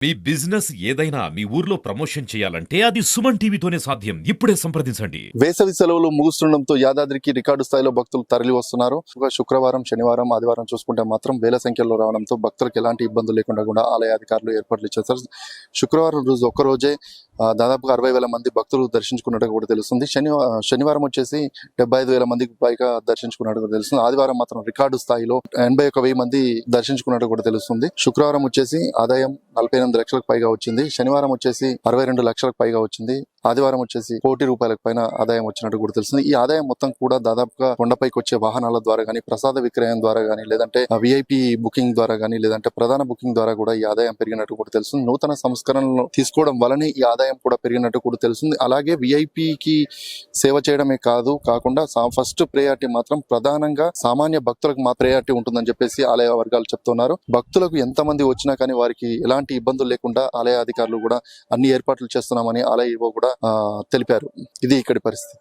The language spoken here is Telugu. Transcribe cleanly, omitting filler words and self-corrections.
మీ బిజినెస్ ఏదైనా మీ ఊర్లో ప్రమోషన్ చేయాలంటే అది సుమన్ టీవీతోనే సాధ్యం. ఇప్పుడే సంప్రదించండి. వేసవి సెలవులు ముగుస్తుండటంతో యాదాద్రికి రికార్డు స్థాయిలో భక్తులు తరలి వస్తున్నారు. శుక్రవారం, శనివారం, ఆదివారం చూసుకుంటే మాత్రం వేల సంఖ్యలో రావడంతో భక్తులకు ఎలాంటి ఇబ్బందులు లేకుండా కూడా ఆలయ అధికారులు ఏర్పాట్లు చేశారు. శుక్రవారం రోజు ఒక్కరోజే దాదాపుగా 60,000 మంది భక్తులు దర్శించుకున్నట్టు కూడా తెలుస్తుంది. శనివారం వచ్చేసి 75,000 మందికి పైగా దర్శించుకున్నట్టు కూడా తెలుస్తుంది. ఆదివారం మాత్రం రికార్డు స్థాయిలో 81,000 మంది దర్శించుకున్నట్టు కూడా తెలుస్తుంది. శుక్రవారం వచ్చేసి ఆదాయం 48 లక్షలకు పైగా వచ్చింది. శనివారం వచ్చేసి 62 లక్షలకు పైగా వచ్చింది. ఆదివారం వచ్చేసి ₹1 కోటి పైన ఆదాయం వచ్చినట్టు కూడా తెలుస్తుంది. ఈ ఆదాయం మొత్తం కూడా దాదాపుగా కొండపైకి వచ్చే వాహనాల ద్వారా గానీ, ప్రసాద విక్రయం ద్వారా గానీ, లేదంటే విఐపి బుకింగ్ ద్వారా గానీ, లేదంటే ప్రధాన బుకింగ్ ద్వారా కూడా ఈ ఆదాయం పెరిగినట్టు కూడా తెలుస్తుంది. నూతన సంస్కరణలు తీసుకోవడం వలనే ఈ ఆదాయం కూడా పెరిగినట్టు కూడా తెలుస్తుంది. అలాగే విఐపికి సేవ చేయడమే కాకుండా ఫస్ట్ ప్రయారిటీ మాత్రం ప్రధానంగా సామాన్య భక్తులకు మా ప్రయారిటీ ఉంటుందని చెప్పేసి ఆలయ వర్గాలు చెప్తున్నారు. భక్తులకు ఎంతమంది వచ్చినా కానీ వారికి ఎలాంటి ఇబ్బందులు లేకుండా ఆలయ అధికారులు కూడా అన్ని ఏర్పాట్లు చేస్తున్నామని ఆలయ ఈవో కూడా తెలిపారు. ఇది ఇక్కడి పరిస్థితి.